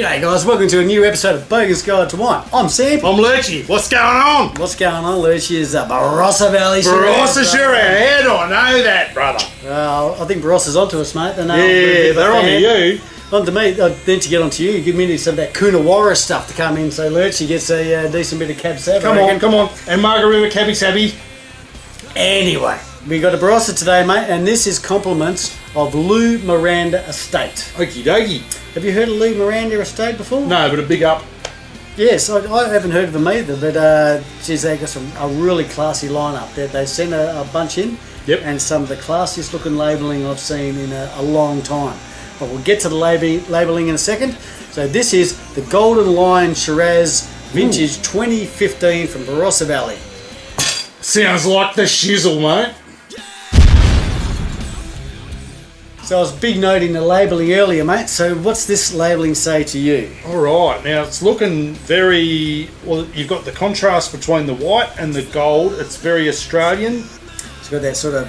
G'day guys, welcome to a new episode of Bogans Guide to Wine. I'm Sam. I'm Lurchy. What's going on? What's going on, Lurch? Is Barossa Valley Shiraz. Barossa Shiraz. How do I know that, brother? I think Barossa's onto us, mate. They're on to you. On to me, then to get on to you. Give me some of that Coonawarra stuff to come in, so Lurch gets a decent bit of cab sav. Come on. And Margarita Cabby Sabby. Anyway, we got a Barossa today, mate, and this is compliments of Lou Miranda Estate. Okie dokie. Have you heard of Lou Miranda Estate before? No, but a big up. Yes, I haven't heard of them either, but geez, they got a really classy lineup. They sent a bunch in, and some of the classiest looking labelling I've seen in a long time. But we'll get to the labelling in a second. So this is the Golden Lion Shiraz Vintage 2015 from Barossa Valley. Sounds like the shizzle, mate. So I was big noting the labelling earlier, mate. So what's this labelling say to you? All right, now it's looking very well. You've got the contrast between the white and the gold. It's very Australian. It's got that sort of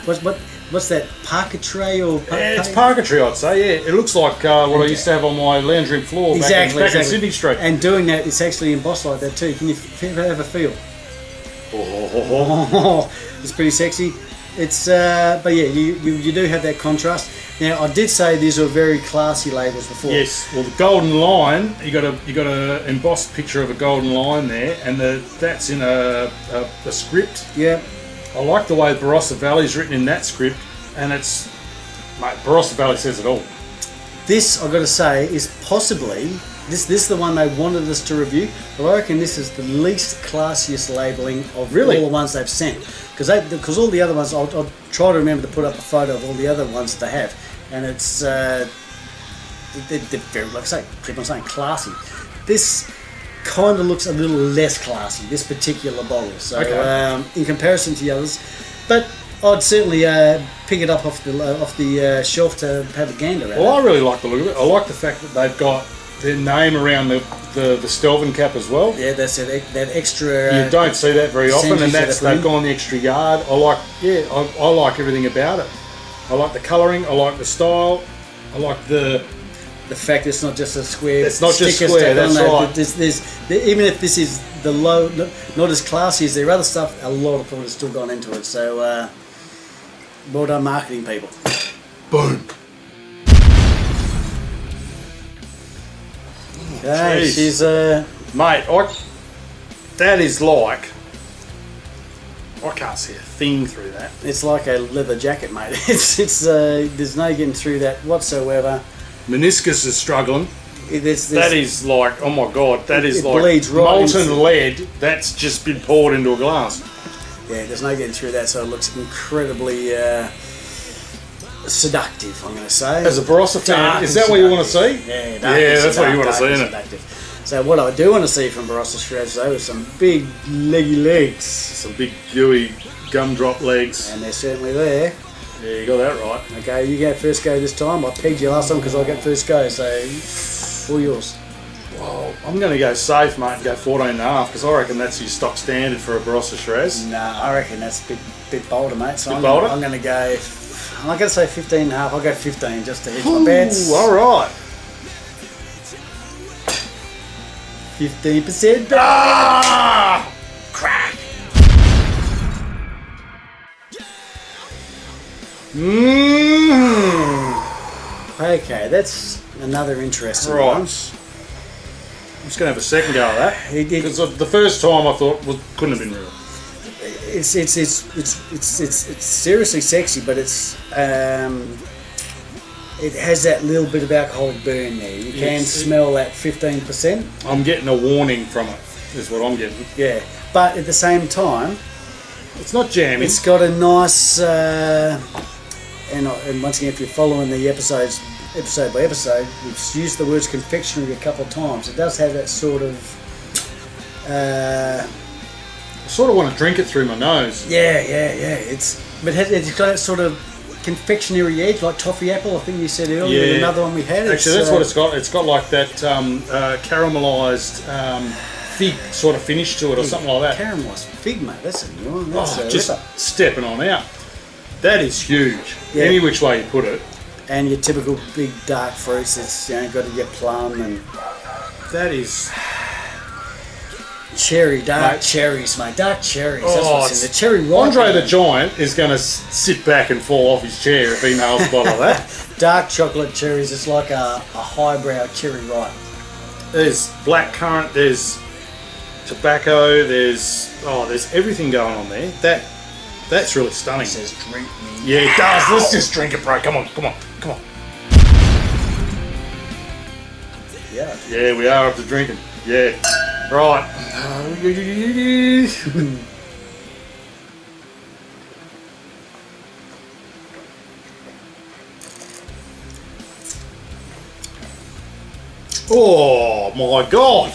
what's that, parquetry or? It's parquetry, I'd say. Yeah, it looks like what I used to have on my lounge room floor back in Sydney Street. And doing that, it's actually embossed like that too. Can you have a feel? It's pretty sexy. It's but yeah, you do have that contrast. Now I did say these were very classy labels before. Yes, well the Golden Lion, you got a embossed picture of a golden lion there, and that's in a script. Yeah, I like the way Barossa Valley's written in that script, and it's, mate, Barossa Valley says it all. This, I've got to say, is possibly this is the one they wanted us to review, but I reckon this is the least classiest labelling of all the ones they've sent. Because all the other ones, I'll try to remember to put up a photo of all the other ones that they have, and it's they're very, like I say, keep on saying classy. This kind of looks a little less classy, this particular bottle. So in comparison to the others, but I'd certainly pick it up off the shelf to have a gander at. Well, I really like the look of it. I like the fact that they've got their name around the Stelvin cap as well. Yeah, that's that extra. You don't see that very often, and they've gone the extra yard. I like everything about it. I like the colouring. I like the style. I like the fact it's not just a square. It's not just square. That's right. There's even if this is the low, not as classy as their other stuff, a lot of thought has still gone into it. So well done, marketing people. Boom. Okay, she's mate, that is like, I can't see a thing through that. It's like a leather jacket, mate. It's there's no getting through that whatsoever. Meniscus is struggling. That is like, oh my god, that is like bleeds right molten lead that's just been poured into a glass. Yeah, there's no getting through that, so it looks incredibly seductive, I'm going to say. As a Barossa fan, is that what you want to see? Yeah, that's what you want to see, isn't it? So what I do want to see from Barossa Shiraz, though, is some big leggy legs. Some big gooey gumdrop legs. And they're certainly there. Yeah, you got that right. Okay, you get first go this time. I pegged you last time because I got first go, so all yours. Well, I'm going to go safe, mate, and go 14.5 because I reckon that's your stock standard for a Barossa Shiraz. No, I reckon that's a bit bolder, mate. So I'm going to go. I'm not going to say 15.5. I'll go 15 just to hedge my bets. All right. 15% bet. Ah! Crack. Okay, that's another interesting one. I'm just going to have a second go at that because the first time I thought couldn't have been real. It's seriously sexy, but it has that little bit of alcoholic burn there. You can smell that 15%. I'm getting a warning from it, is what I'm getting. Yeah, but at the same time, it's not jammy. It's got a nice, and once again, if you're following the episodes, episode by episode, we've used the words confectionery a couple of times. It does have that sort of. I sort of want to drink it through my nose. Yeah. It's got that sort of confectionery edge, like toffee apple. I think you said earlier. With another one we had. Actually, that's what it's got. It's got like that caramelised fig sort of finish to it, or something like that. Caramelised fig, mate. That's a new one. That's just stepping on out. That is huge. Yeah. Any which way you put it. and your typical big dark fruits. It's got your plum and That is dark cherries, mate. Dark cherries. That's what's in the cherry ripe. Andre the Giant is going to sit back and fall off his chair if he nails a bottle of that. Dark chocolate cherries. It's like a highbrow cherry ripe. There's blackcurrant. There's tobacco. There's everything going on there. That's really stunning. It says drink me. Yeah, it does. Let's just drink it, bro. Come on. Yeah. Yeah, we are up to drinking. Yeah. Right. Oh my god.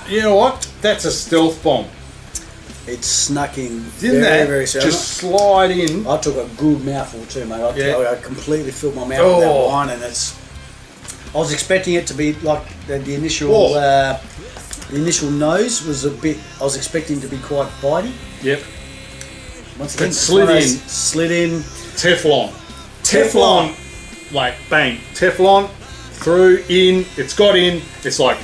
You know what? That's a stealth bomb. It snuck in Didn't very that just slide in? I took a good mouthful too, mate. I completely filled my mouth with that wine, and I was expecting it to be like the initial. The initial nose was a bit. I was expecting to be quite bitey. Yep. Once again, slid in. Teflon. Like bang. Teflon through in. It's got in. It's like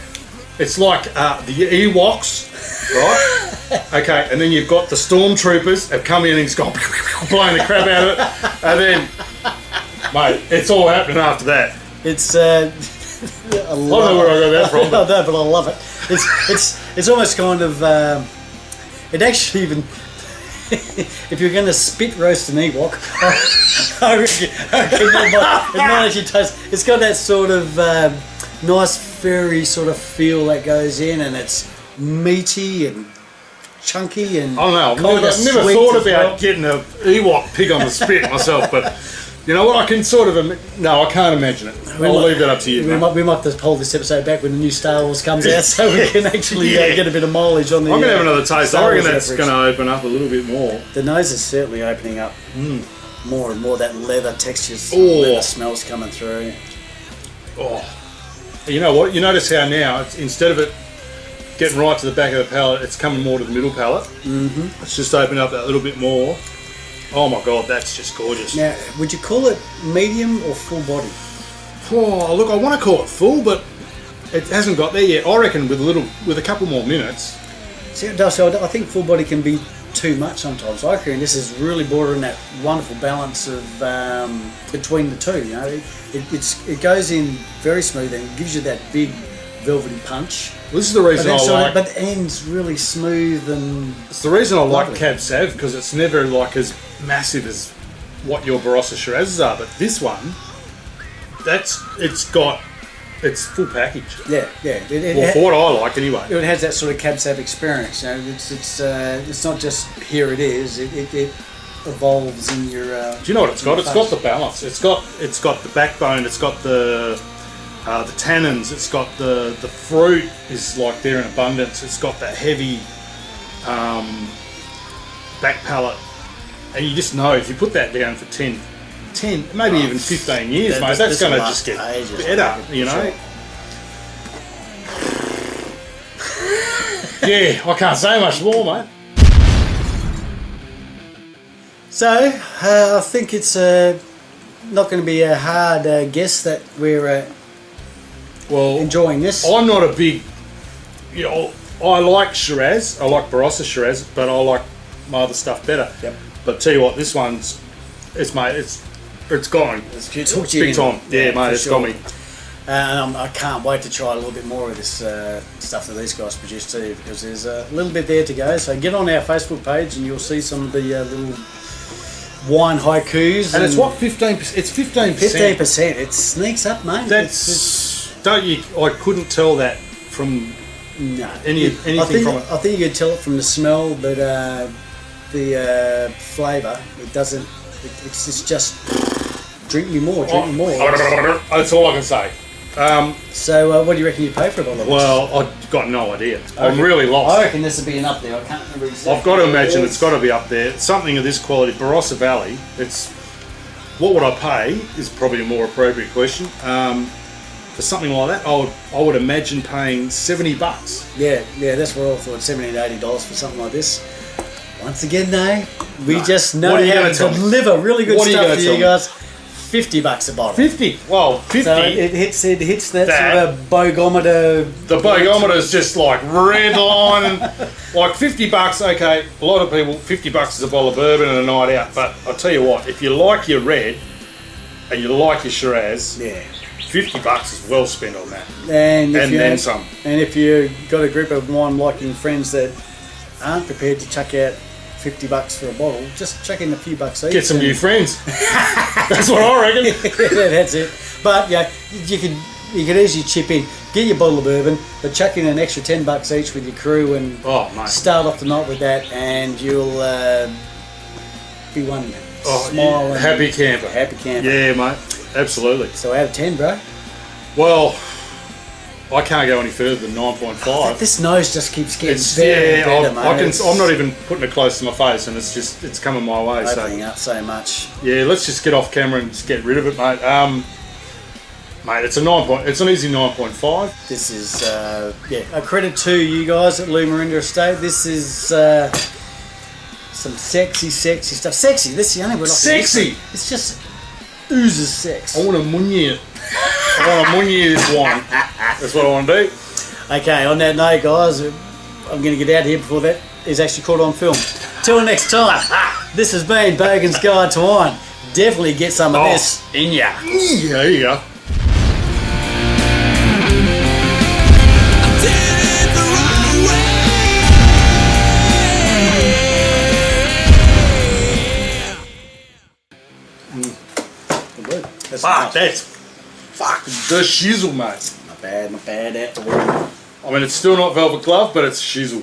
the Ewoks, right? Okay, and then you've got the stormtroopers have come in and it's gone blowing the crap out of it, and then, mate, it's all happening after that. It's. I don't know where I got that from. I don't know, but I love it. It's almost kind of. It actually even. If you're going to spit roast an Ewok, I reckon it might actually taste. It's got that sort of nice furry sort of feel that goes in, and it's meaty and chunky and. I don't know. I've never thought about getting an Ewok pig on the spit myself, but you know what? I can sort of. No, I can't imagine it. I'll leave that up to you. We might just hold this episode back when the new Star Wars comes out, so we can actually get a bit of mileage on the. I'm gonna have another taste. I reckon that's going to open up a little bit more. The nose is certainly opening up more and more. That leather textures, leather smells coming through. Oh, you know what? You notice how now instead of it getting right to the back of the palate, it's coming more to the middle palate. Mm-hmm. It's just opened up that little bit more. Oh my god, that's just gorgeous. Now, would you call it medium or full body? Oh, look, I want to call it full, but it hasn't got there yet. I reckon with a couple more minutes. See, I think full body can be too much sometimes. I reckon this is really bordering that wonderful balance of between the two. You know, it goes in very smooth and gives you that big velvety punch. Well, this is the reason but ends really smooth and. It's the reason I like lovely. Cab Sav, because it's never like as massive as what your Barossa Shirazes are, but this one, it's full package. Yeah. For what I like anyway. It has that sort of Cab Sav experience. You know, it's not just here it is. It evolves in your. Do you know what it's got? It's got the balance. It's got the backbone. It's got the tannins. It's got the fruit is like there in abundance. It's got that heavy back palate, and you just know if you put that down for 10 maybe even 15 years, mate, that's going to just get better, you know. Yeah, I can't say much more, mate. So I think it's not going to be a hard guess that we're enjoying this. I'm not a big, I like Shiraz, I like Barossa Shiraz, but I like my other stuff better. Yep. But tell you what, this one's, it's gone. It's big time. Yeah, mate, it's got me. And I can't wait to try a little bit more of this stuff that these guys produce too, because there's a little bit there to go. So get on our Facebook page and you'll see some of the little wine haikus. And it's what, 15%? It's 15%. 15%. It sneaks up, mate. I couldn't tell that from anything from it. I think you could tell it from the smell, but the flavour, it doesn't. It's just drink me more. That's all I can say. So what do you reckon you pay for a bottle of this? Well, I've got no idea. I'm really lost. I reckon this would be an up there. I can't remember exactly. I've got to imagine it's got to be up there. Something of this quality, Barossa Valley. What would I pay is probably a more appropriate question. For something like that, I would imagine paying $70. Yeah, that's what I thought. $70 to $80 for something like this. Once again, though, we just know What are you how gonna to tell me? deliver really good What are you stuff gonna to tell you me? guys. $50 a bottle. 50. Well, 50. So it hits that That. sort of bogometer. The bogometer's just like red line and like $50. Okay, a lot of people, $50 is a bottle of bourbon and a night out. But I'll tell you what, if you like your red and you like your Shiraz, Yeah. $50 is well spent on that. And And then some. And if you've got a group of wine-liking friends that aren't prepared to chuck out $50 for a bottle, just chuck in a few bucks each. Get some and- new friends. That's what I reckon. Yeah, that's it. But yeah, you could easily chip in, get your bottle of bourbon, but chuck in an extra $10 each with your crew and Oh, mate. start off the night with that, and you'll be one smile and happy camper. happy camper. Yeah, mate. Absolutely. So out of 10, bro. Well, I can't go any further than 9.5. This nose just keeps getting It's better and better, mate. I'm not even putting it close to my face, and it's coming my way. Opening So up so much. yeah, let's just get off camera and just get rid of it, mate. Mate, it's an easy 9.5. This is a credit to you guys at Miranda Estate. This is some sexy stuff. Sexy. This is the only word I can Sexy? use. It's just oozes sex. I want to munye it. I want to munye this wine. That's what I want to do. Okay, on that note, guys, I'm going to get out of here before that is actually caught on film. Till next time, this has been Bogans Guide to Wine. Definitely get some of this in ya. Yeah, there you go. Fuck the shizzle, mate. Not bad at all. I mean, it's still not velvet glove, but it's shizzle.